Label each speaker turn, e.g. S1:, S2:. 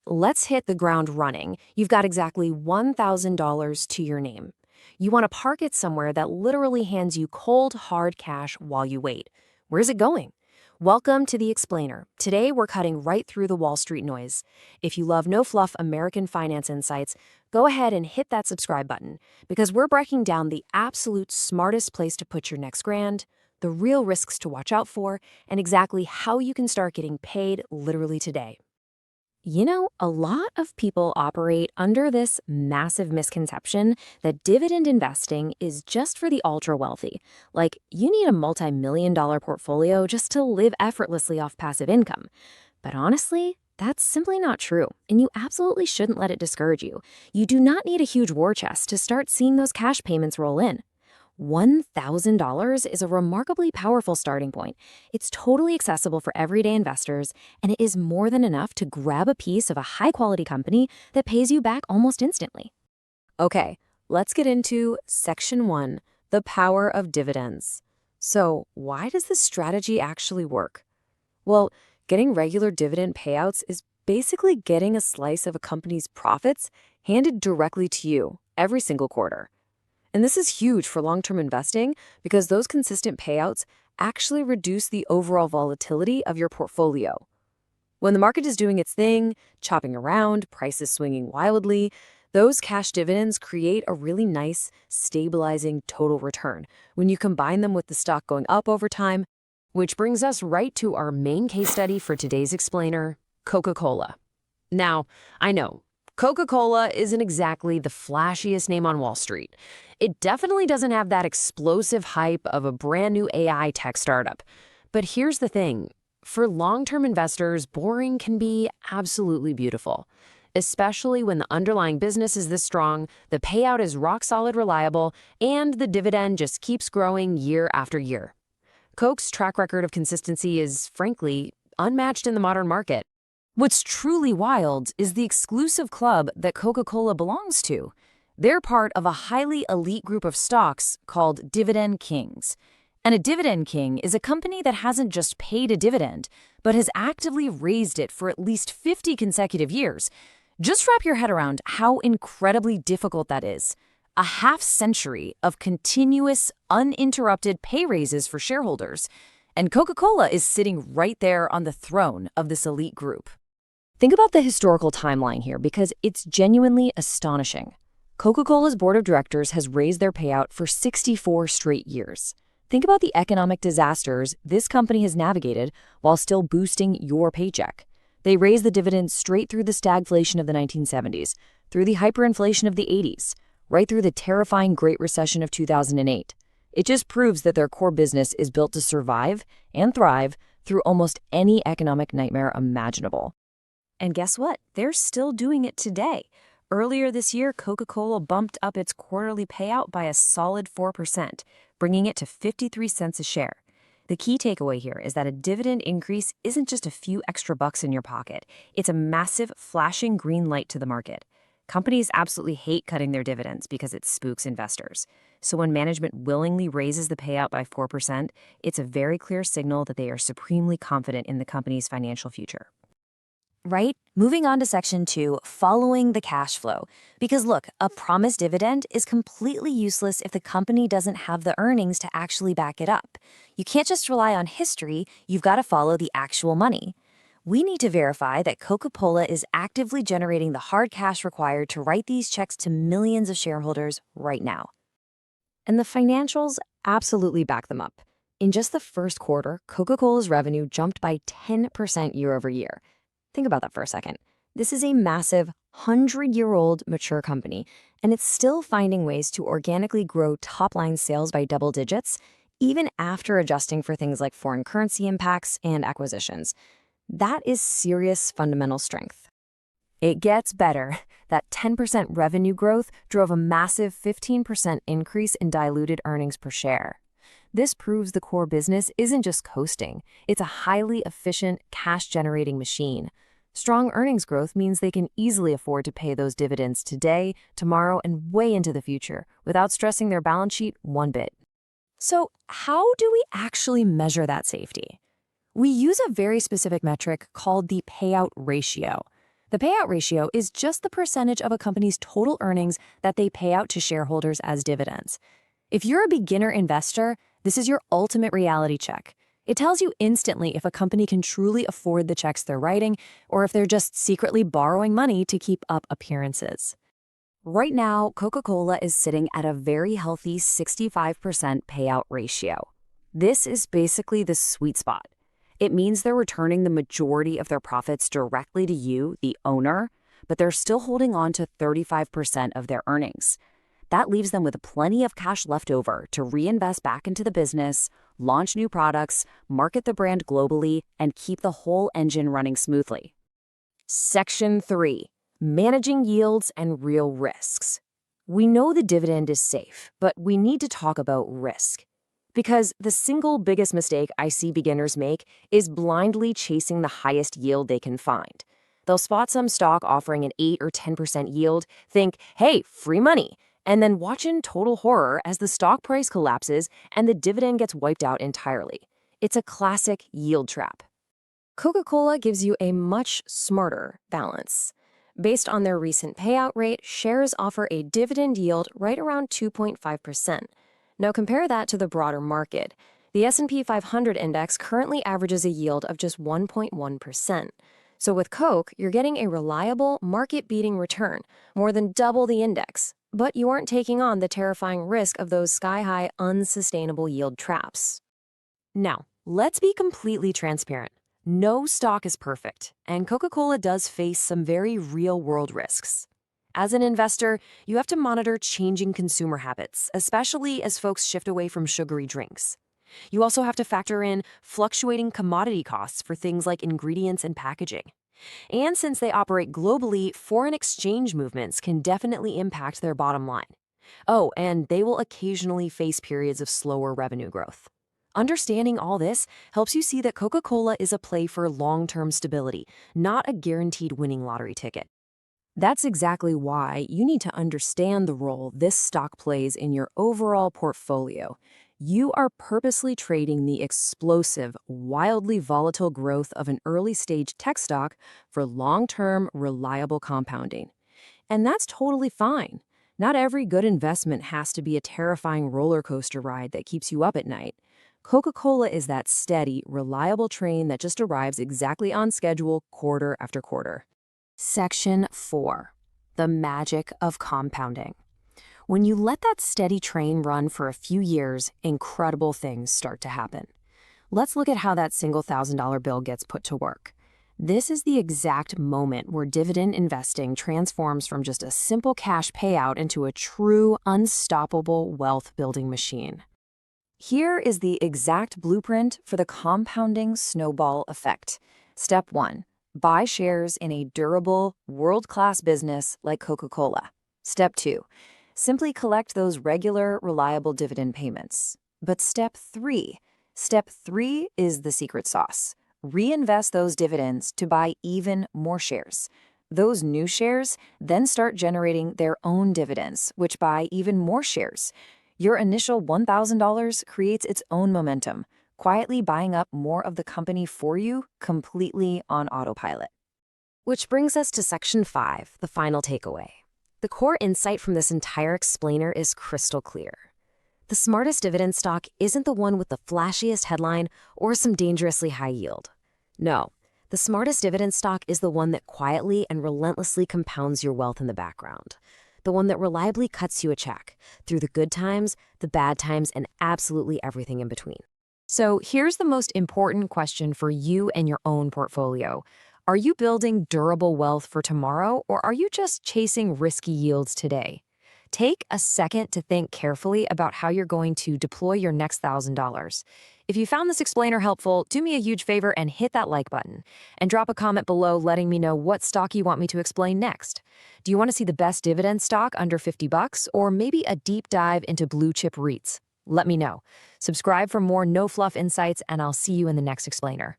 S1: let's hit the ground running. You've got exactly $1,000 to your name. You want to park it somewhere that literally hands you cold, hard cash while you wait. Where's it going? Welcome to The Explainer. Today, we're cutting right through the Wall Street noise. If you love no-fluff American finance insights, go ahead and hit that subscribe button, because we're breaking down the absolute smartest place to put your next grand, the real risks to watch out for, and exactly how you can start getting paid literally today. You know, a lot of people operate under this massive misconception that dividend investing is just for the ultra-wealthy. Like, you need a multi-million-dollar portfolio just to live effortlessly off passive income. But honestly, that's simply not true, and you absolutely shouldn't let it discourage you. You do not need a huge war chest to start seeing those cash payments roll in. $1,000 is a remarkably powerful starting point. It's totally accessible for everyday investors, and it is more than enough to grab a piece of a high-quality company that pays you back almost instantly. Okay, let's get into Section 1, the power of dividends. So, why does this strategy actually work? Well, getting regular dividend payouts is basically getting a slice of a company's profits handed directly to you every single quarter. And this is huge for long-term investing because those consistent payouts actually reduce the overall volatility of your portfolio. When the market is doing its thing, chopping around, prices swinging wildly, those cash dividends create a really nice, stabilizing total return when you combine them with the stock going up over time, which brings us right to our main case study for today's explainer, Coca-Cola. Now, I know, Coca-Cola isn't exactly the flashiest name on Wall Street. It definitely doesn't have that explosive hype of a brand new AI tech startup. But here's the thing. For long-term investors, boring can be absolutely beautiful, especially when the underlying business is this strong, the payout is rock-solid reliable, and the dividend just keeps growing year after year. Coke's track record of consistency is, frankly, unmatched in the modern market. What's truly wild is the exclusive club that Coca-Cola belongs to. They're part of a highly elite group of stocks called Dividend Kings. And a Dividend King is a company that hasn't just paid a dividend, but has actively raised it for at least 50 consecutive years. Just wrap your head around how incredibly difficult that is. A half-century of continuous, uninterrupted pay raises for shareholders. And Coca-Cola is sitting right there on the throne of this elite group. Think about the historical timeline here because it's genuinely astonishing. Coca-Cola's board of directors has raised their payout for 64 straight years. Think about the economic disasters this company has navigated while still boosting your paycheck. They raised the dividend straight through the stagflation of the 1970s, through the hyperinflation of the 80s, right through the terrifying Great Recession of 2008. It just proves that their core business is built to survive and thrive through almost any economic nightmare imaginable. And guess what? They're still doing it today. Earlier this year, Coca-Cola bumped up its quarterly payout by a solid 4%, bringing it to 53 cents a share. The key takeaway here is that a dividend increase isn't just a few extra bucks in your pocket. It's a massive, flashing green light to the market. Companies absolutely hate cutting their dividends because it spooks investors. So when management willingly raises the payout by 4%, it's a very clear signal that they are supremely confident in the company's financial future. Right? Moving on to Section 2, following the cash flow. Because look, a promised dividend is completely useless if the company doesn't have the earnings to actually back it up. You can't just rely on history, you've got to follow the actual money. We need to verify that Coca-Cola is actively generating the hard cash required to write these checks to millions of shareholders right now. And the financials absolutely back them up. In just the first quarter, Coca-Cola's revenue jumped by 10% year over year. Think about that for a second. This is a massive, 100-year-old mature company, and it's still finding ways to organically grow top-line sales by double digits, even after adjusting for things like foreign currency impacts and acquisitions. That is serious fundamental strength. It gets better. That 10% revenue growth drove a massive 15% increase in diluted earnings per share. This proves the core business isn't just coasting. It's a highly efficient, cash-generating machine. Strong earnings growth means they can easily afford to pay those dividends today, tomorrow, and way into the future without stressing their balance sheet one bit. So how do we actually measure that safety? We use a very specific metric called the payout ratio. The payout ratio is just the percentage of a company's total earnings that they pay out to shareholders as dividends. If you're a beginner investor, this is your ultimate reality check. It tells you instantly if a company can truly afford the checks they're writing or if they're just secretly borrowing money to keep up appearances. Right now, Coca-Cola is sitting at a very healthy 65% payout ratio. This is basically the sweet spot. It means they're returning the majority of their profits directly to you, the owner, but they're still holding on to 35% of their earnings. That leaves them with plenty of cash left over to reinvest back into the business, launch new products, market the brand globally, and keep the whole engine running smoothly. Section 3. Managing yields and real risks. We know the dividend is safe, but we need to talk about risk. Because the single biggest mistake I see beginners make is blindly chasing the highest yield they can find. They'll spot some stock offering an 8 or 10% yield, think, hey, free money, and then watch in total horror as the stock price collapses and the dividend gets wiped out entirely. It's a classic yield trap. Coca-Cola gives you a much smarter balance. Based on their recent payout rate, shares offer a dividend yield right around 2.5%. Now compare that to the broader market. The S&P 500 index currently averages a yield of just 1.1%. So with Coke, you're getting a reliable, market-beating return, more than double the index. But you aren't taking on the terrifying risk of those sky-high, unsustainable yield traps. Now, let's be completely transparent. No stock is perfect, and Coca-Cola does face some very real-world risks. As an investor, you have to monitor changing consumer habits, especially as folks shift away from sugary drinks. You also have to factor in fluctuating commodity costs for things like ingredients and packaging. And since they operate globally, foreign exchange movements can definitely impact their bottom line. Oh, and they will occasionally face periods of slower revenue growth. Understanding all this helps you see that Coca-Cola is a play for long-term stability, not a guaranteed winning lottery ticket. That's exactly why you need to understand the role this stock plays in your overall portfolio. You are purposely trading the explosive, wildly volatile growth of an early-stage tech stock for long-term, reliable compounding. And that's totally fine. Not every good investment has to be a terrifying roller coaster ride that keeps you up at night. Coca-Cola is that steady, reliable train that just arrives exactly on schedule quarter after quarter. Section 4. The magic of compounding. When you let that steady train run for a few years, incredible things start to happen. Let's look at how that single $1,000 bill gets put to work. This is the exact moment where dividend investing transforms from just a simple cash payout into a true, unstoppable wealth-building machine. Here is the exact blueprint for the compounding snowball effect. Step 1. Buy shares in a durable, world-class business like Coca-Cola. Step 2. Simply collect those regular, reliable dividend payments. But Step 3 is the secret sauce. Reinvest those dividends to buy even more shares. Those new shares then start generating their own dividends, which buy even more shares. Your initial $1,000 creates its own momentum, quietly buying up more of the company for you completely on autopilot. Which brings us to Section 5, the final takeaway. The core insight from this entire explainer is crystal clear. The smartest dividend stock isn't the one with the flashiest headline or some dangerously high yield. No, the smartest dividend stock is the one that quietly and relentlessly compounds your wealth in the background. The one that reliably cuts you a check through the good times, the bad times, and absolutely everything in between. So here's the most important question for you and your own portfolio. Are you building durable wealth for tomorrow, or are you just chasing risky yields today? Take a second to think carefully about how you're going to deploy your next $1,000. If you found this explainer helpful, do me a huge favor and hit that like button. And drop a comment below letting me know what stock you want me to explain next. Do you want to see the best dividend stock under $50, or maybe a deep dive into blue chip REITs? Let me know. Subscribe for more no-fluff insights, and I'll see you in the next explainer.